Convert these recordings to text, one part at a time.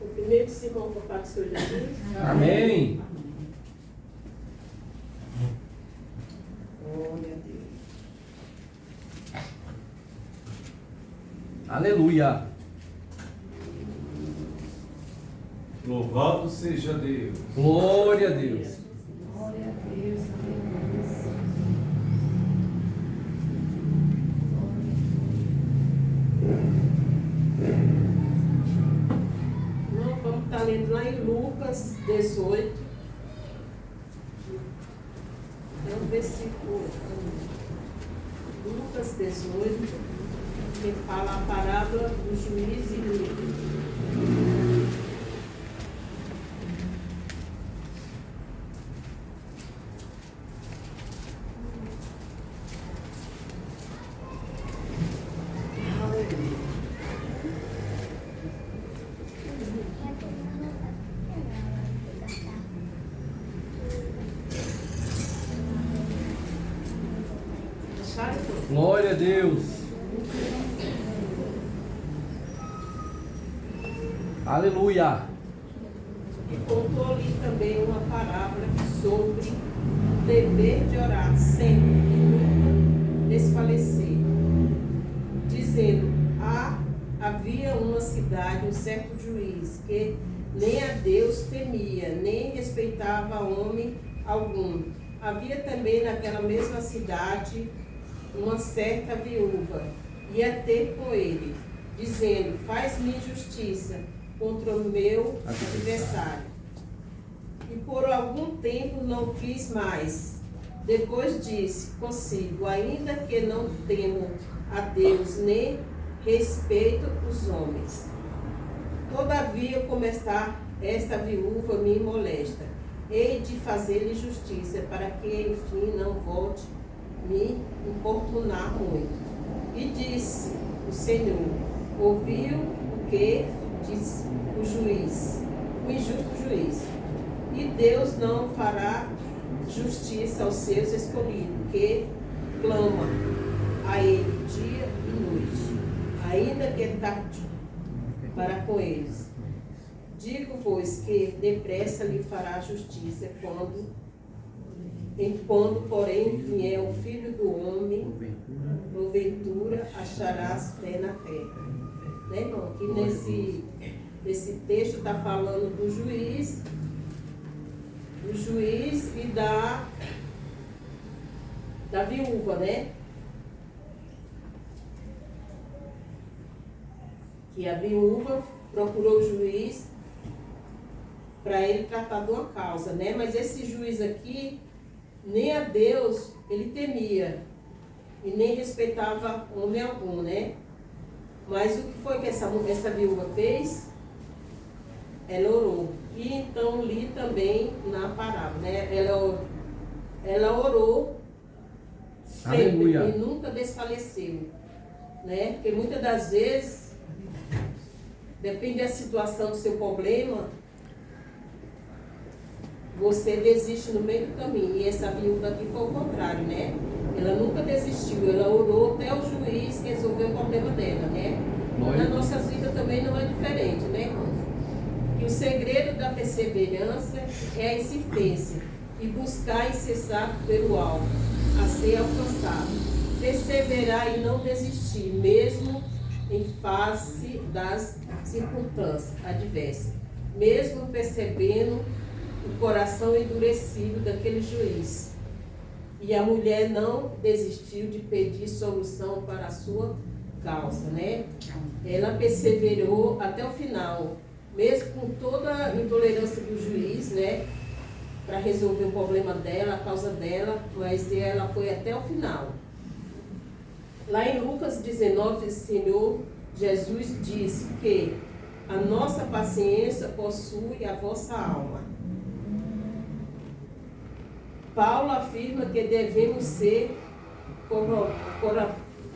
O primeiro se para o Senhor Jesus. Amém. Glória a Deus. Aleluia. Louvado seja Deus. Glória a Deus. Glória a Deus, aleluia. Não, vamos estar lendo lá em Lucas 18. É um versículo. Lucas 18, que fala a parábola do juiz iníquo. Glória a Deus. Aleluia. E contou-lhe também uma parábola sobre o dever de orar sempre e nunca desfalecer, dizendo: havia uma cidade, um certo juiz, que nem a Deus temia, nem respeitava homem algum. Havia também naquela mesma cidade uma certa viúva, ia ter com ele, dizendo: faz-me justiça contra o meu adversário. E por algum tempo não quis mais. Depois disse consigo: ainda que não temo a Deus, nem respeito os homens, todavia, como está esta viúva me molesta, hei de fazer-lhe justiça, para que enfim não volte me importunar muito. E disse o Senhor: ouviu o que diz o juiz, o injusto juiz. E Deus não fará justiça aos seus escolhidos, que clama a Ele dia e noite, ainda que tarde para com eles. Digo-vos que depressa lhe fará justiça quando, porém, vier o Filho do Homem, porventura acharás fé na terra. Né, irmão? Aqui nesse texto está falando do juiz e da viúva, né? Que a viúva procurou o juiz para ele tratar de uma causa, né? Mas esse juiz aqui, nem a Deus ele temia e nem respeitava homem algum, né? Mas o que foi que essa viúva fez? Ela orou. E então li também na parábola, né? Ela orou sempre. Aleluia. E nunca desfaleceu, né? Porque muitas das vezes, depende da situação do seu problema, você desiste no meio do caminho. E essa viúva aqui foi o contrário, né? Ela nunca desistiu, ela orou até o juiz resolver o problema dela, né? Na nossa vida também não é diferente, né, irmãos? E o segredo da perseverança é a insistência e buscar e cessar pelo alvo, a ser alcançado. Perseverar e não desistir, mesmo em face das circunstâncias adversas, mesmo percebendo o coração endurecido daquele juiz. E a mulher não desistiu de pedir solução para a sua causa, né? Ela perseverou até o final, mesmo com toda a intolerância do juiz, né? Para resolver o problema dela, a causa dela, mas ela foi até o final. Lá em Lucas 19, o Senhor Jesus disse que a nossa paciência possui a vossa alma. Paulo afirma que devemos ser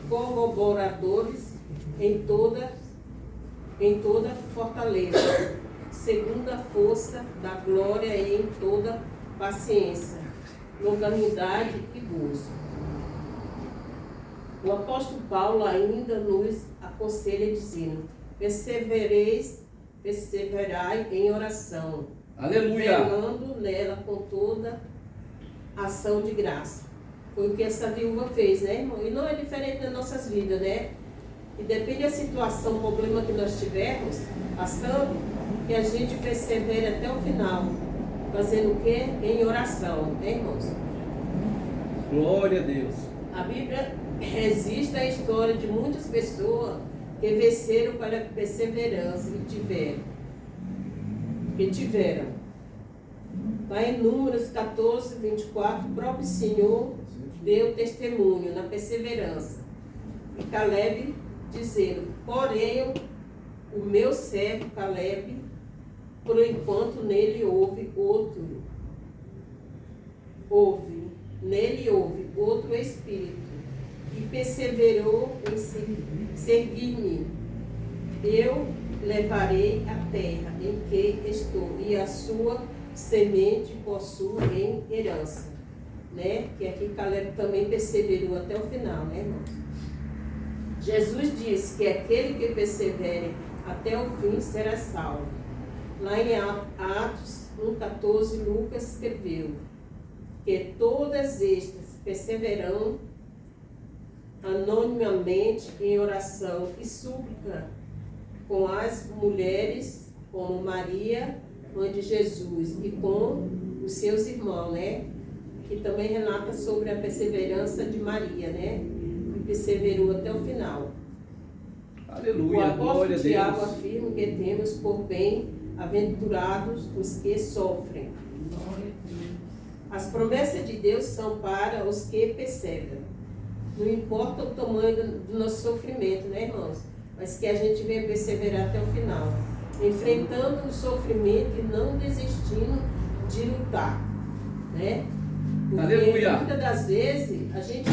corroboradores em toda fortaleza, segundo a força da glória e em toda paciência, longanimidade e gozo. O apóstolo Paulo ainda nos aconselha dizendo: persevereis perseverai em oração, Aleluia. velando nela com toda ação de graça. Foi o que essa viúva fez, né, irmão? E não é diferente das nossas vidas, né? E depende da situação, o problema que nós tivermos passando, que a gente persevere até o final. Fazendo o quê? Em oração, né, irmãos? Glória a Deus. A Bíblia registra a história de muitas pessoas que venceram para a perseverança que tiveram. Lá em Números 14, 24, o próprio Senhor deu testemunho na perseverança. E Caleb dizendo, porém, o meu servo Caleb, por enquanto nele houve outro espírito, e perseverou em seguir-me. Eu levarei a terra em que estou, e a sua semente possui em herança. Né? Que aqui Caleb também perseverou até o final, né, irmãos? Jesus disse que aquele que persevere até o fim será salvo. Lá em Atos 1,14, Lucas escreveu que todas estas perseverarão anonimamente em oração e súplica com as mulheres, como Maria, mãe de Jesus, e com os seus irmãos, né? Que também relata sobre a perseverança de Maria, né? Que perseverou até o final. Aleluia. O apóstolo Glória a Tiago Deus. afirma que temos por bem-aventurados os que sofrem. As promessas de Deus são para os que perseveram. Não importa o tamanho do nosso sofrimento, né, irmãos? Mas que a gente venha perseverar até o final. Enfrentando o sofrimento e não desistindo de lutar, né? Porque Aleluia. muitas das vezes a gente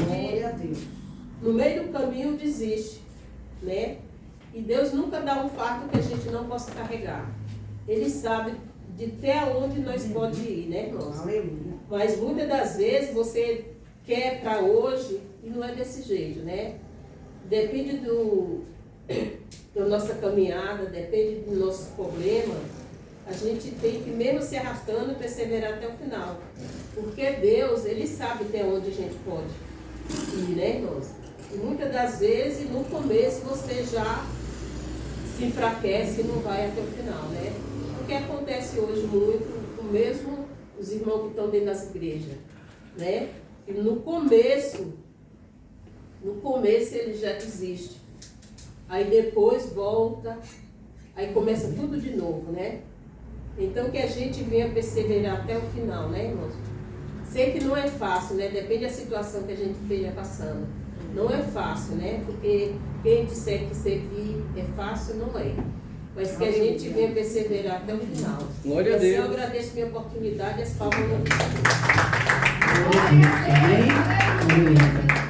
no meio do caminho desiste, né? E Deus nunca dá um fardo que a gente não possa carregar. Ele sabe de até onde nós podemos ir, né, irmãos? Aleluia. Mas muitas das vezes você quer para hoje e não é desse jeito, né? Depende da nossa caminhada, depende dos nossos problemas. A gente tem que, mesmo se arrastando, perseverar até o final. Porque Deus, Ele sabe até onde a gente pode ir, né, irmãos? E muitas das vezes, no começo, você já se enfraquece e não vai até o final, né? O que acontece hoje muito, o mesmo os irmãos que estão dentro das igrejas, né? E no começo ele já desiste. Aí depois volta, aí começa tudo de novo, né? Então que a gente venha perseverar até o final, né, irmãos? Sei que não é fácil, né? Depende da situação que a gente esteja passando. Não é fácil, né? Porque quem disser que servir é fácil, não é. Mas que a gente venha perseverar até o final. Glória a assim, Deus. eu agradeço a minha oportunidade e as palmas. Glória a Deus. Amém? Aleluia.